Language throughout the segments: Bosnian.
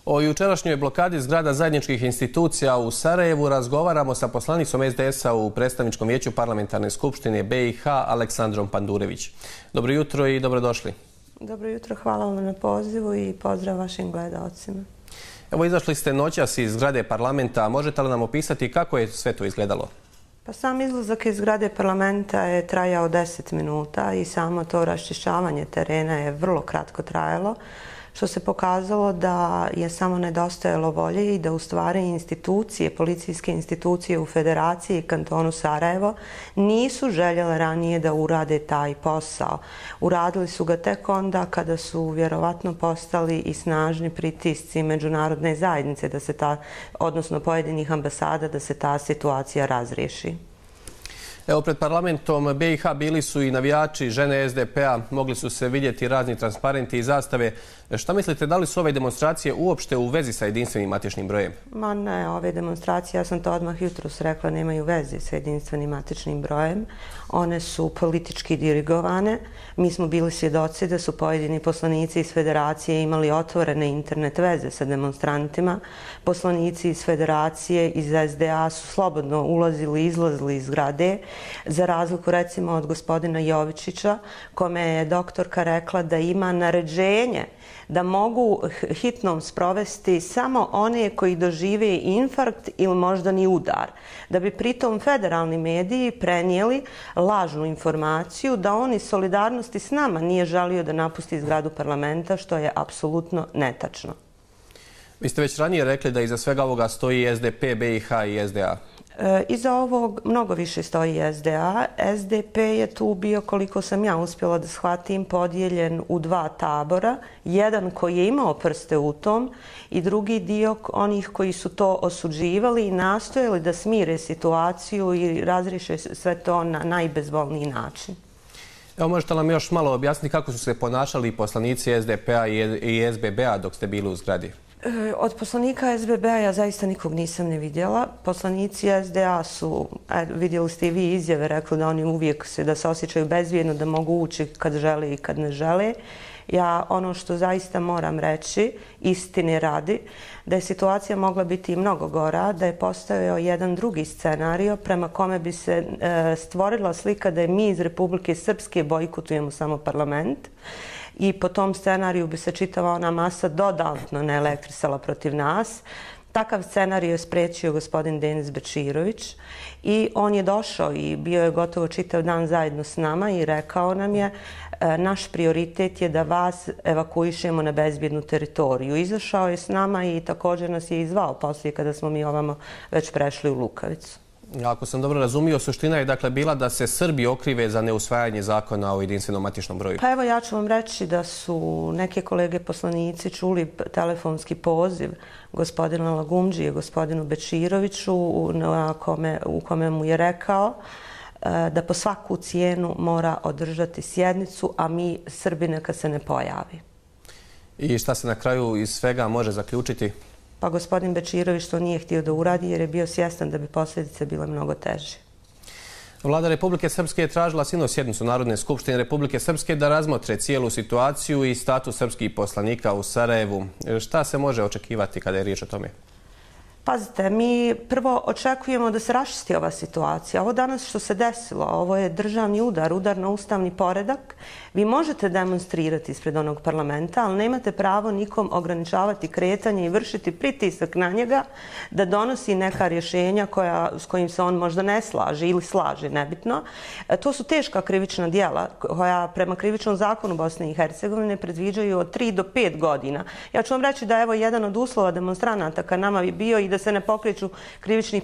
O jučerašnjoj blokadi zgrada zajedničkih institucija u Sarajevu razgovaramo sa poslanicom SDS-a u predstavničkom vijeću Parlamentarne skupštine BiH Aleksandrom Pandurević. Dobro jutro i dobrodošli. Dobro jutro, hvala vam na pozivu i pozdrav vašim gledaocima. Evo, izašli ste noćas iz zgrade parlamenta. Možete li nam opisati kako je sve to izgledalo? Pa sam izlazak iz zgrade parlamenta je trajao 10 minuta i samo to raščišćavanje terena je vrlo kratko trajalo, što se pokazalo da je samo nedostajalo volje i da u stvari institucije, policijske institucije u Federaciji i kantonu Sarajevo nisu željele ranije da urade taj posao. Uradili su ga tek onda kada su vjerovatno postali i snažni pritisci međunarodne zajednice, da se odnosno pojedinih ambasada, da se ta situacija razriješi. Evo, pred parlamentom BiH bili su i navijači, žene SDP-a, mogli su se vidjeti razni transparenti i zastave. Šta mislite, da li su ove demonstracije uopšte u vezi sa jedinstvenim matičnim brojem? Ma ne, ove demonstracije, ja sam to odmah jutros rekla, nemaju veze sa jedinstvenim matičnim brojem. One su politički dirigovane. Mi smo bili svjedoci da su pojedini poslanici iz Federacije imali otvorene internet veze sa demonstrantima. Poslanici iz Federacije, iz SDA su slobodno ulazili i izlazili iz zgrade, za razliku recimo od gospodina Jovičića, kome je doktorka rekla da ima naređenje da mogu hitnom sprovesti samo one koji dožive infarkt ili moždani udar. Da bi pritom federalni mediji prenijeli lažnu informaciju da on iz solidarnosti s nama nije želio da napusti zgradu parlamenta, što je apsolutno netačno. Vi ste već ranije rekli da iza svega ovoga stoji SDP, BiH i SDA. Iza ovog mnogo više stoji SDA. SDP je tu bio, koliko sam ja uspjela da shvatim, podijeljen u dva tabora. Jedan koji je imao prste u tom i drugi dio onih koji su to osuđivali i nastojali da smire situaciju i razriješe sve to na najbezbolniji način. Evo, možete nam još malo objasniti kako su se ponašali poslanici SDP-a i SBB-a dok ste bili u zgradi? Od poslanika SBB-a ja zaista nikog nisam ne vidjela. Poslanici SDA su, vidjeli ste i vi izjave, rekli da oni uvijek da se osjećaju bezbjedno, da mogu ući kad žele i kad ne žele. Ja ono što zaista moram reći, istine radi, da je situacija mogla biti i mnogo gora, da je postojao jedan drugi scenario prema kome bi se stvorila slika da je mi iz Republike Srpske bojkotujemo samo parlament. I po tom scenariju bi se čitava ona masa dodatno naelektrisala protiv nas. Takav scenarij je spriječio gospodin Denis Bečirović i on je došao i bio je gotovo čitav dan zajedno s nama i rekao nam je naš prioritet je da vas evakuišemo na bezbjednu teritoriju. Izašao je s nama i također nas je izvao poslije kada smo mi ovamo već prešli u Lukavicu. Ako sam dobro razumio, suština je dakle bila da se Srbi okrive za neusvajanje zakona o jedinstvenom matičnom broju. Pa evo, ja ću vam reći da su neke kolege poslanici čuli telefonski poziv gospodina Lagumdžije, gospodinu Bečiroviću, u kome mu je rekao da po svaku cijenu mora održati sjednicu, a mi Srbi neka se ne pojavi. I šta se na kraju iz svega može zaključiti? Pa gospodin Bečirović to nije htio da uradi jer je bio svjestan da bi posljedice bile mnogo teže. Vlada Republike Srpske je tražila sinoć sjednicu Narodne skupštine Republike Srpske da razmotre cijelu situaciju i status srpskih poslanika u Sarajevu. Šta se može očekivati kada je riječ o tome? Pazite, mi prvo očekujemo da se raščisti ova situacija. Ovo danas što se desilo, ovo je državni udar, udar na ustavni poredak. Vi možete demonstrirati ispred onog parlamenta, ali nemate pravo nikom ograničavati kretanje i vršiti pritisak na njega da donosi neka rješenja s kojim se on možda ne slaže ili slaže, nebitno. To su teška krivična djela koja prema krivičnom zakonu Bosne i Hercegovine predviđaju od 3 do 5 godina. Ja ću vam reći da evo jedan od uslova demonstranata ka nama bi bio i da se ne pokreću krivični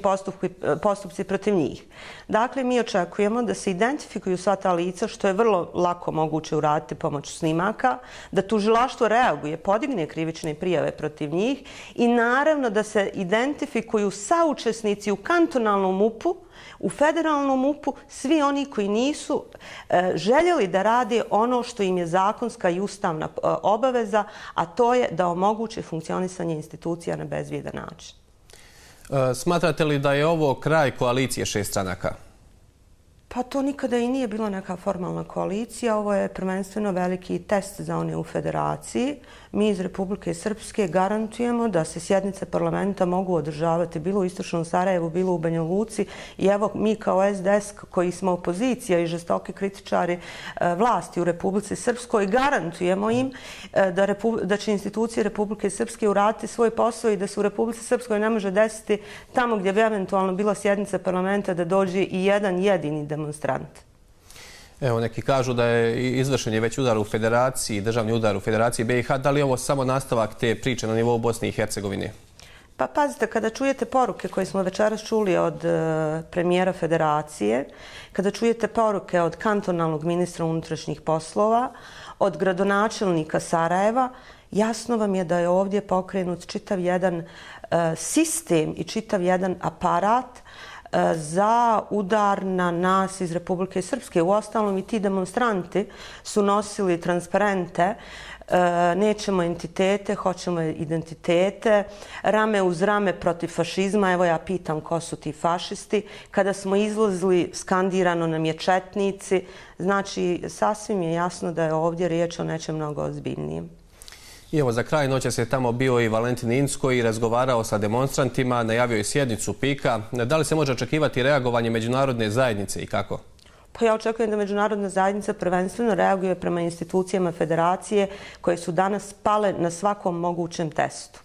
postupci protiv njih. Dakle, mi očekujemo da se identifikuju sva ta lica, što je vrlo lako moguće uraditi pomoću snimaka, da tužilaštvo reaguje, podigne krivične prijave protiv njih i naravno da se identifikuju saučesnici u kantonalnom MUP-u, u federalnom MUP-u, svi oni koji nisu željeli da rade ono što im je zakonska i ustavna obaveza, a to je da omoguće funkcionisanje institucija na bezbjedan način. Smatrate li da je ovo kraj koalicije 6 stranaka? Pa to nikada i nije bila neka formalna koalicija. Ovo je prvenstveno veliki test za one u federaciji. Mi iz Republike Srpske garantujemo da se sjednice parlamenta mogu održavati bilo u Istočnom Sarajevu, bilo u Banja Luci. I evo mi kao SDS koji smo opozicija i žestoki kritičari vlasti u Republici Srpskoj garantujemo im da će institucije Republike Srpske uraditi svoj posao i da se u Republici Srpskoj ne može desiti tamo gdje bi eventualno bila sjednica parlamenta da dođe i jedan jedini demonstrant. Evo, neki kažu da je izvršen je već udar u federaciji, državni udar u federaciji BiH. Da li je ovo samo nastavak te priče na nivou Bosne i Hercegovine? Pa pazite, kada čujete poruke koje smo večeras čuli od premijera federacije, kada čujete poruke od kantonalnog ministra unutrašnjih poslova, od gradonačelnika Sarajeva, jasno vam je da je ovdje pokrenut čitav jedan sistem i čitav jedan aparat za udar na nas iz Republike Srpske. Uostalom i ti demonstranti su nosili transparente nećemo entitete, hoćemo identitete, rame uz rame protiv fašizma. Evo ja pitam ko su ti fašisti. Kada smo izlazili, skandirano nam je četnici. Znači, sasvim je jasno da je ovdje riječ o nečem mnogo ozbiljnijem. I evo, za kraj noća je tamo bio i Valentin Incko i razgovarao sa demonstrantima, najavio je sjednicu PIK-a. Da li se može očekivati reagovanje međunarodne zajednice i kako? Pa ja očekujem da međunarodna zajednica prvenstveno reaguje prema institucijama federacije koje su danas pale na svakom mogućem testu.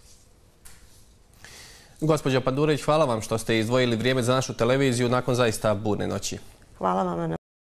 Gospođo Pandurević, hvala vam što ste izdvojili vrijeme za našu televiziju nakon zaista burne noći. Hvala vam.